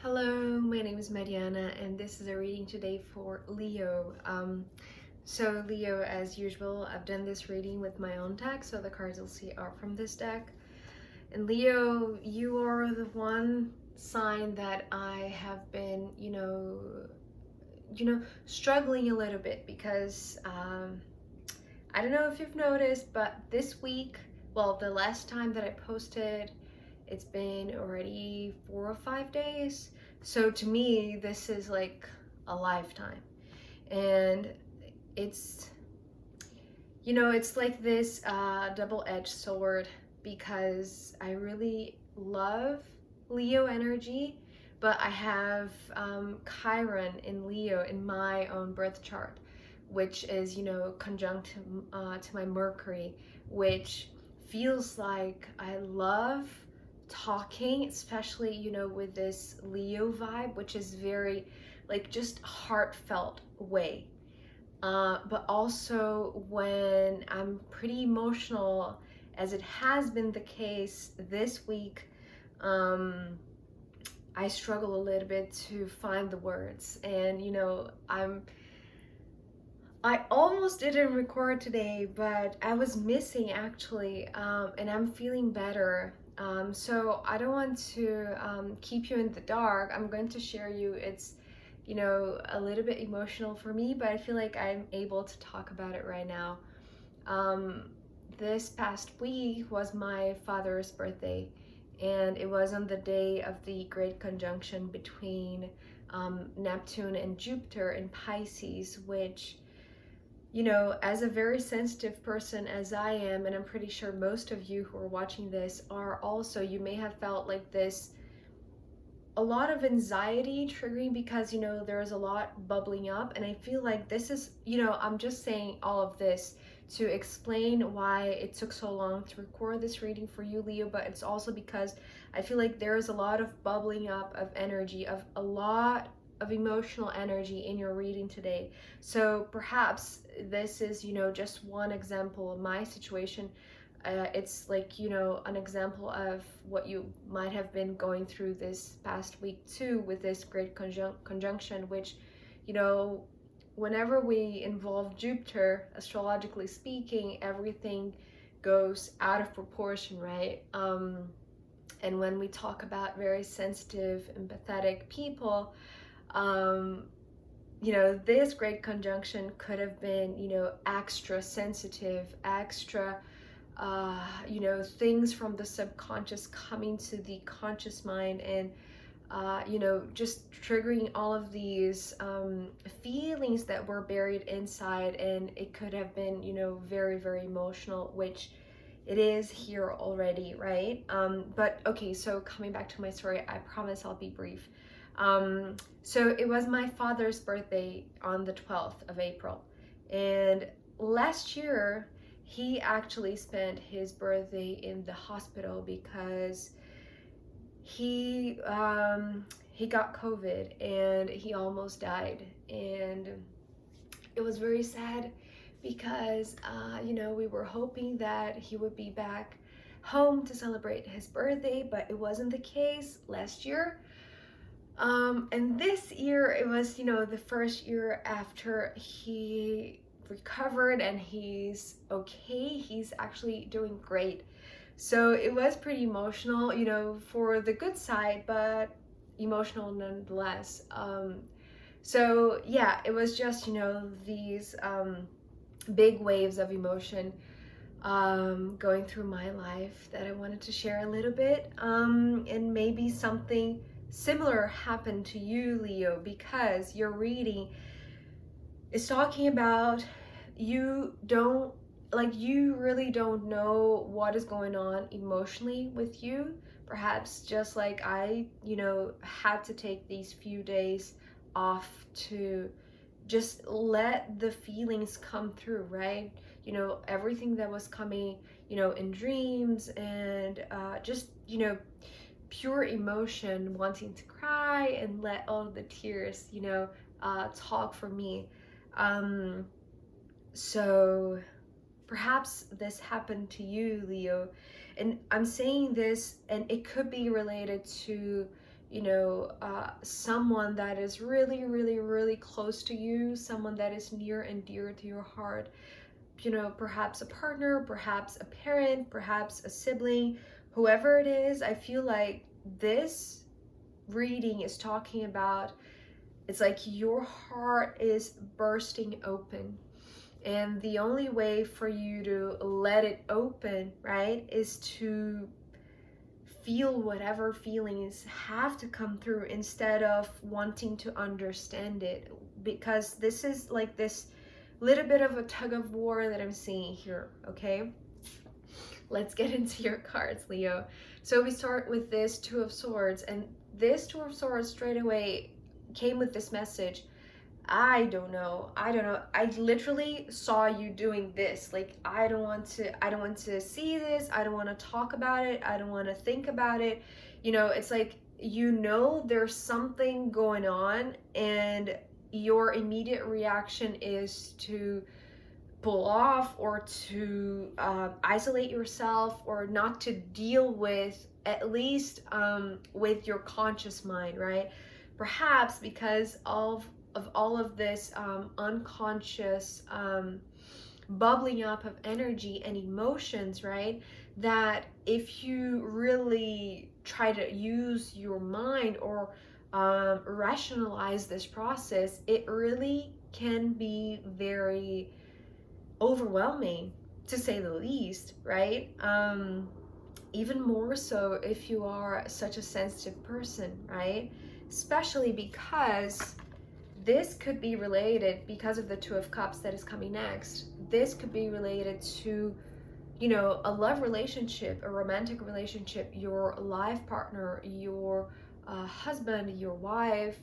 Hello, my name is Mariana, and this is a reading today for Leo. So Leo, as usual, I've done this reading with my own deck, so the cards you'll see are from this deck. And Leo, you are the one sign that I have been, struggling a little bit because I don't know if you've noticed, but this week, well, the last time that I posted, it's been already 4 or 5 days. So to me, this is like a lifetime. And it's, it's like this double-edged sword because I really love Leo energy, but I have Chiron in Leo in my own birth chart, which is, conjunct to my Mercury, which feels like I love talking, especially, with this Leo vibe, which is very, like, just heartfelt way. But also when I'm pretty emotional, as it has been the case this week, I struggle a little bit to find the words. And I almost didn't record today, but I was missing actually, and I'm feeling better. So I don't want to keep you in the dark. I'm going to share you. It's, a little bit emotional for me, but I feel like I'm able to talk about it right now. Um, this past week was my father's birthday, and it was on the day of the great conjunction between Neptune and Jupiter in Pisces, which, as a very sensitive person as I am, and I'm pretty sure most of you who are watching this are also, you may have felt like this, a lot of anxiety triggering because, there's a lot bubbling up. And I feel like this is, I'm just saying all of this to explain why it took so long to record this reading for you, Leo, but it's also because I feel like there is a lot of bubbling up of energy, of a lot of emotional energy in your reading today. So perhaps this is, just one example of my situation. It's like, an example of what you might have been going through this past week too, with this great conjunction, which, whenever we involve Jupiter, astrologically speaking, everything goes out of proportion, right? And when we talk about very sensitive, empathetic people, um, this great conjunction could have been, extra sensitive, extra, things from the subconscious coming to the conscious mind, and, just triggering all of these feelings that were buried inside. And it could have been, very, very emotional, which it is here already, right? But okay, so coming back to my story, I promise I'll be brief. So it was my father's birthday on the 12th of April. And last year, he actually spent his birthday in the hospital because he got COVID and he almost died. And it was very sad because, we were hoping that he would be back home to celebrate his birthday, but it wasn't the case last year. And this year, it was, the first year after he recovered, and he's okay. He's actually doing great. So it was pretty emotional, for the good side, but emotional nonetheless. So yeah, it was just, these big waves of emotion going through my life that I wanted to share a little bit. And maybe something similar happened to you, Leo, because your reading is talking about you really don't know what is going on emotionally with you. Perhaps just like I, had to take these few days off to just let the feelings come through, right? Everything that was coming, in dreams, and just, pure emotion, wanting to cry and let all the tears, talk for me. So perhaps this happened to you, Leo. And I'm saying this, and it could be related to, someone that is really, really, really close to you, someone that is near and dear to your heart. Perhaps a partner, perhaps a parent, perhaps a sibling, whoever it is. I feel like this reading is talking about, it's like your heart is bursting open. And the only way for you to let it open, right, is to feel whatever feelings have to come through instead of wanting to understand it. Because this is like this little bit of a tug of war that I'm seeing here, okay? Let's get into your cards, Leo. So we start with this Two of Swords, and this Two of Swords straight away came with this message. I don't know. I literally saw you doing this. Like, I don't want to see this. I don't want to talk about it. I don't want to think about it. It's like, there's something going on, and your immediate reaction is to pull off, or to isolate yourself, or not to deal with, at least with your conscious mind, right? Perhaps because of all of this unconscious bubbling up of energy and emotions, right? That if you really try to use your mind or rationalize this process, it really can be very overwhelming, to say the least, right? Even more so if you are such a sensitive person, right? Especially because this could be related, because of the Two of Cups that is coming next, this could be related to, a love relationship, a romantic relationship, your life partner, your husband, your wife,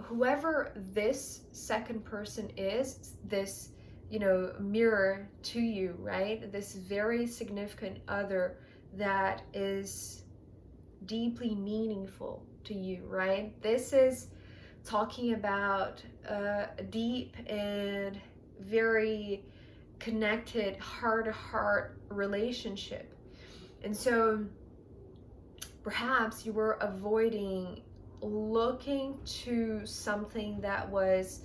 whoever this second person is, this, mirror to you, right? This very significant other that is deeply meaningful to you, right? This is talking about a deep and very connected heart-to-heart relationship. And so perhaps you were avoiding looking to something that was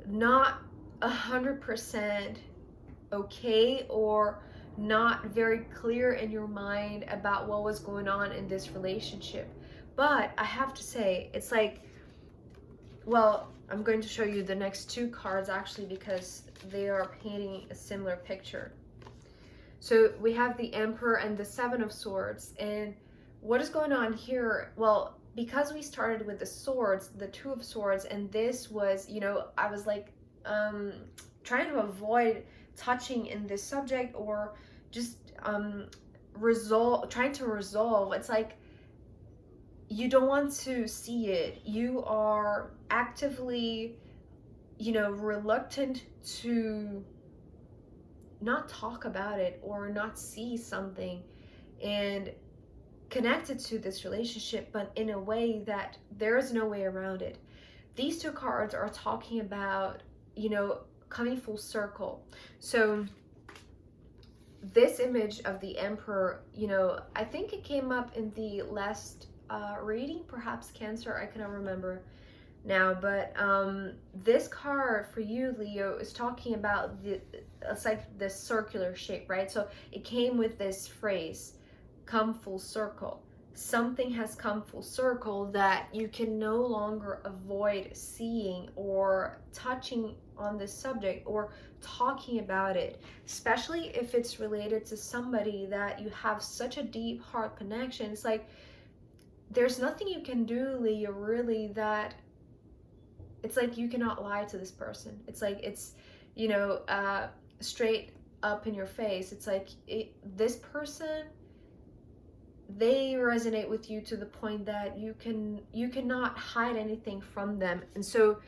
not 100% okay, or not very clear in your mind about what was going on in this relationship. But I have to say, it's like, well, I'm going to show you the next two cards actually, because they are painting a similar picture. So we have the Emperor and the Seven of Swords. And what is going on here? Well, because we started with the swords, the Two of Swords, and this was, I was like trying to avoid touching in this subject, or just trying to resolve. It's like, you don't want to see it. You are actively, reluctant to not talk about it or not see something and connected to this relationship, but in a way that there is no way around it. These two cards are talking about, coming full circle. So this image of the Emperor, I think it came up in the last reading, perhaps Cancer, I cannot remember now, but this card for you, Leo, is talking about it's like this circular shape, right? So it came with this phrase, come full circle. Something has come full circle that you can no longer avoid seeing or touching on this subject or talking about it, especially if it's related to somebody that you have such a deep heart connection. It's like, there's nothing you can do, Leo, really, that it's like you cannot lie to this person. It's like, it's, straight up in your face. It's like, this person, they resonate with you to the point that you cannot hide anything from them. And so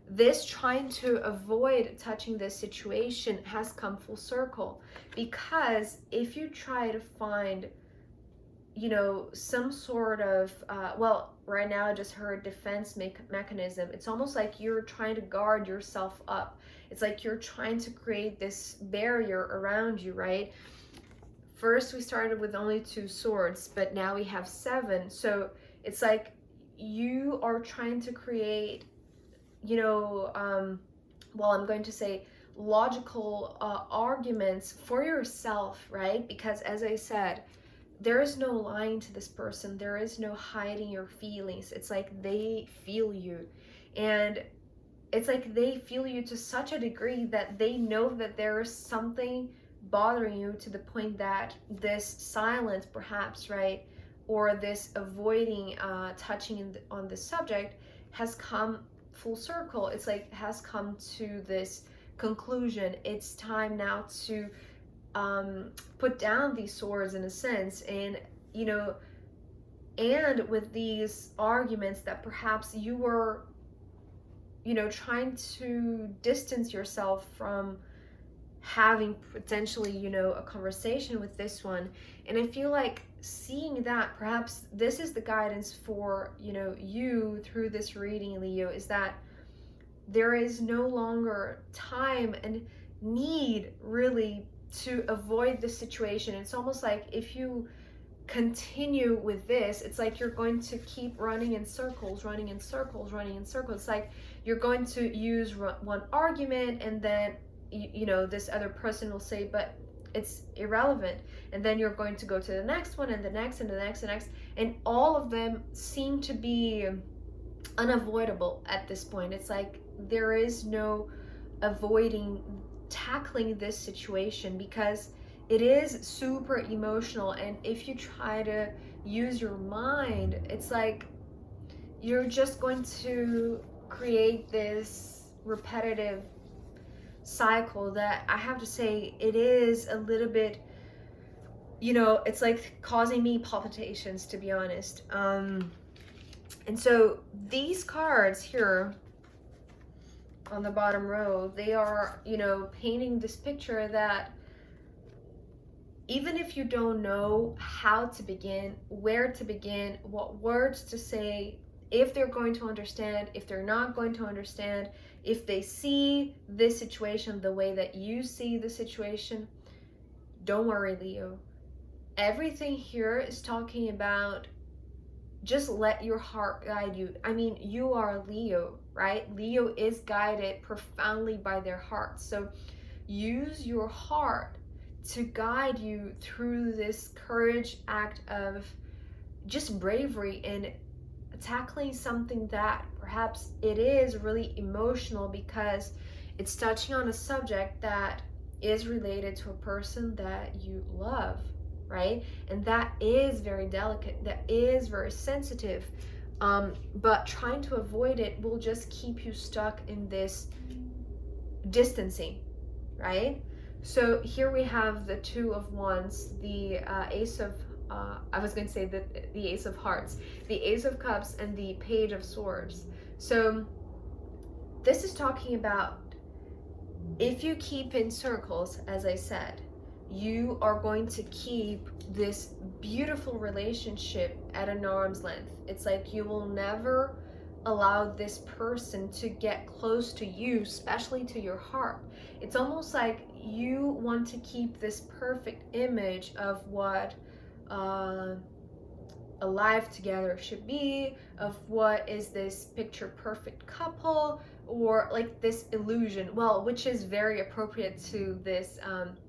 this trying to avoid touching this situation has come full circle, because if you try to find some sort of well, right now I just heard defense mechanism. It's almost like you're trying to guard yourself up. It's like you're trying to create this barrier around you, right? First we started with only two swords, but now we have seven. So It's like you are trying to create, well, I'm going to say logical arguments for yourself, right? Because as I said, there is no lying to this person. There is no hiding your feelings. It's like they feel you. And it's like they feel you to such a degree that they know that there is something bothering you, to the point that this silence, perhaps, right? Or this avoiding touching on this subject has come full circle. It's like has come to this conclusion. It's time now to put down these swords in a sense, and you know and with these arguments that perhaps you were trying to distance yourself from having potentially a conversation with this one. And I feel like seeing that perhaps this is the guidance for you through this reading, Leo, is that there is no longer time and need really to avoid the situation. It's almost like if you continue with this, it's like you're going to keep running in circles, running in circles, running in circles. It's like you're going to use one argument, and then this other person will say, but it's irrelevant, and then you're going to go to the next one, and the next, and the next, and the next, and all of them seem to be unavoidable at this point. It's like there is no avoiding tackling this situation, because it is super emotional. And if you try to use your mind, it's like you're just going to create this repetitive cycle that I have to say, it is a little bit, it's like causing me palpitations, to be honest. And so these cards here on the bottom row, they are, painting this picture that even if you don't know how to begin, where to begin, what words to say, if they're going to understand, if they're not going to understand, if they see this situation the way that you see the situation, don't worry, Leo. Everything here is talking about just let your heart guide you. I mean, you are Leo, right? Leo is guided profoundly by their heart. So use your heart to guide you through this courage act of just bravery and tackling something that perhaps it is really emotional, because it's touching on a subject that is related to a person that you love, right? And that is very delicate, that is very sensitive. But trying to avoid it will just keep you stuck in this distancing, right? So here we have the Two of Wands, the Ace of, I was going to say the Ace of Hearts, the Ace of Cups, and the Page of Swords. So this is talking about, if you keep in circles, as I said, you are going to keep this beautiful relationship at an arm's length. It's like you will never allow this person to get close to you, especially to your heart. It's almost like you want to keep this perfect image of what a life together should be, of what is this picture perfect couple, or like this illusion, well, which is very appropriate to this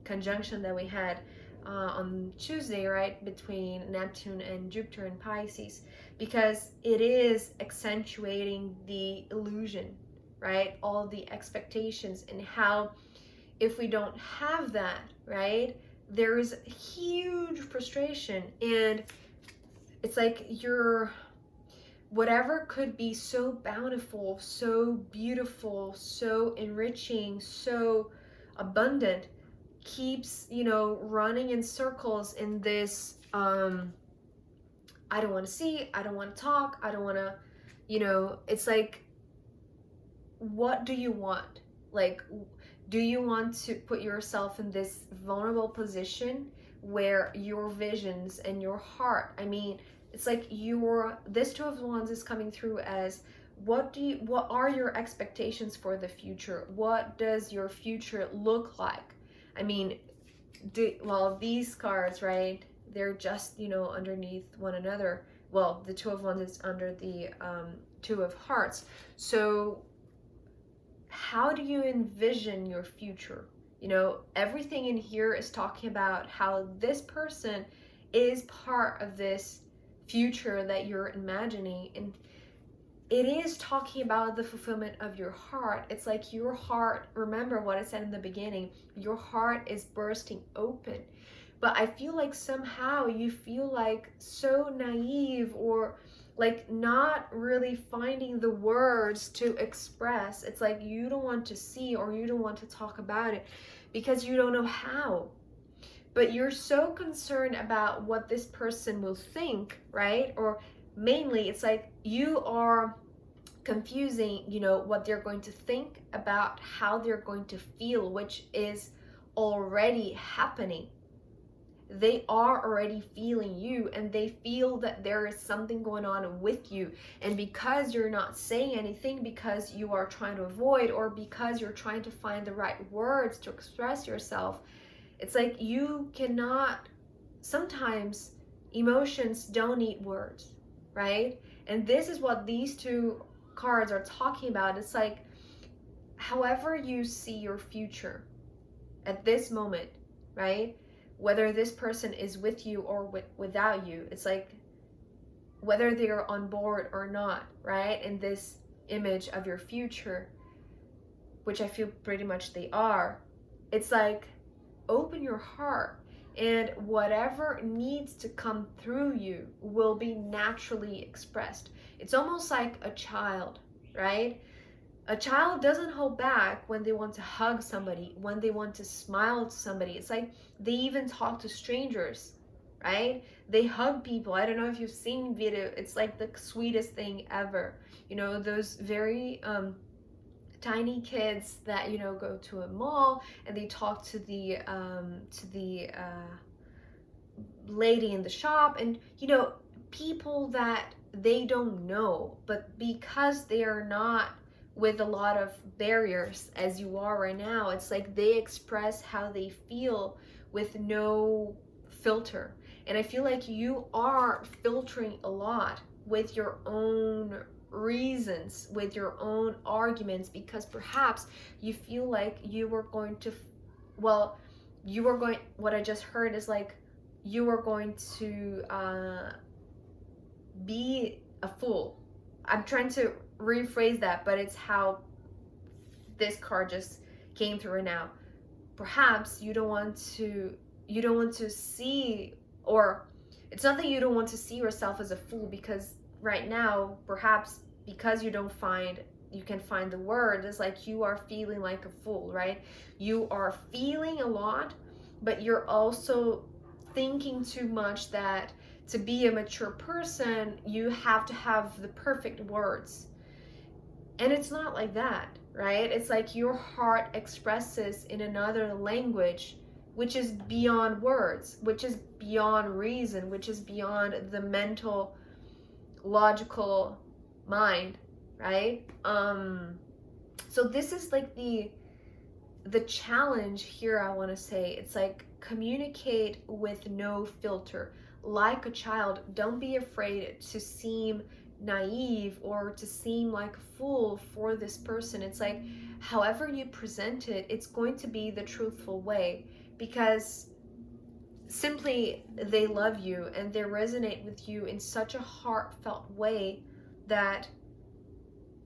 conjunction that we had on Tuesday, right, between Neptune and Jupiter in Pisces, because it is accentuating the illusion, right, all the expectations, and how if we don't have that, right, there is huge frustration. And it's like whatever could be so bountiful, so beautiful, so enriching, so abundant, keeps, running in circles in this, I don't want to see, I don't want to talk, I don't want to, it's like, what do you want? Like, do you want to put yourself in this vulnerable position where your visions and your heart, I mean, it's like this Two of Wands is coming through as, what are your expectations for the future? What does your future look like? I mean, these cards, right, they're just, underneath one another, well, the Two of Wands is under the Two of Hearts. So how do you envision your future? You know, everything in here is talking about how this person is part of this future that you're imagining, and it is talking about the fulfillment of your heart. It's like your heart, remember what I said in the beginning, your heart is bursting open. But I feel like somehow you feel like so naive, or like not really finding the words to express. It's like you don't want to see, or you don't want to talk about it because you don't know how. But you're so concerned about what this person will think, right? Or mainly it's like you are confusing, you know, what they're going to think about how they're going to feel, which is already happening. They are already feeling you, and they feel that there is something going on with you. And because you're not saying anything, because you are trying to avoid, or because you're trying to find the right words to express yourself, it's like you cannot, sometimes emotions don't need words, right? And this is what these two cards are talking about. It's like, however you see your future at this moment, right? Whether this person is with you or without you, it's like whether they're on board or not, right? In this image of your future, which I feel pretty much they are, it's like open your heart, and whatever needs to come through you will be naturally expressed. It's almost like a child, right? A child doesn't hold back when they want to hug somebody, when they want to smile to somebody. It's like they even talk to strangers, right? They hug people. I don't know if you've seen video. It's like the sweetest thing ever. You know, those very tiny kids that, you know, go to a mall and they talk to the lady in the shop, and you know, people that they don't know, but because they are not with a lot of barriers as you are right now, it's like they express how they feel with no filter. And I feel like you are filtering a lot with your own reasons, with your own arguments, because perhaps you feel like you were going to, well, you were going, what I just heard is like you were going to be a fool. I'm trying to rephrase that, but it's how this card just came through now. Perhaps you don't want to see, or it's not that you don't want to see yourself as a fool, because right now, perhaps because you can find the word, it's like you are feeling like a fool, right? You are feeling a lot, but you're also thinking too much that to be a mature person, you have to have the perfect words. And it's not like that, right? It's like your heart expresses in another language, which is beyond words, which is beyond reason, which is beyond the mental, logical mind, right? So this is like the challenge here, I want to say. It's like communicate with no filter. Like a child, don't be afraid to seem naive or to seem like a fool for this person. It's like however you present it, it's going to be the truthful way, because simply they love you and they resonate with you in such a heartfelt way that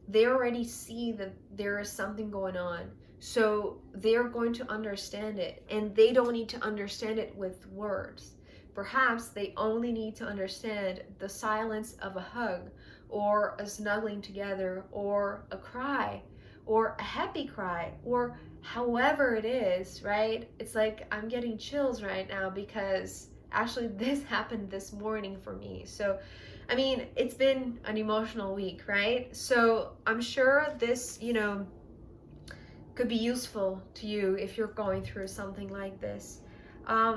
they already see that there is something going on. So they're going to understand it, and they don't need to understand it with words. Perhaps they only need to understand the silence of a hug, or a snuggling together, or a cry, or a happy cry, or however it is, right? It's like I'm getting chills right now because actually this happened this morning for me. So I mean, it's been an emotional week, right? So I'm sure this, you know, could be useful to you if you're going through something like this.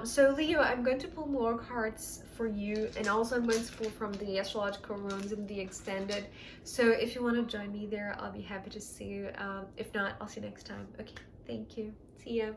So Leo, I'm going to pull more cards for you, and also I'm going to pull from the astrological runes in the extended. So if you want to join me there, I'll be happy to see you. If not, I'll see you next time. Okay, thank you. See ya.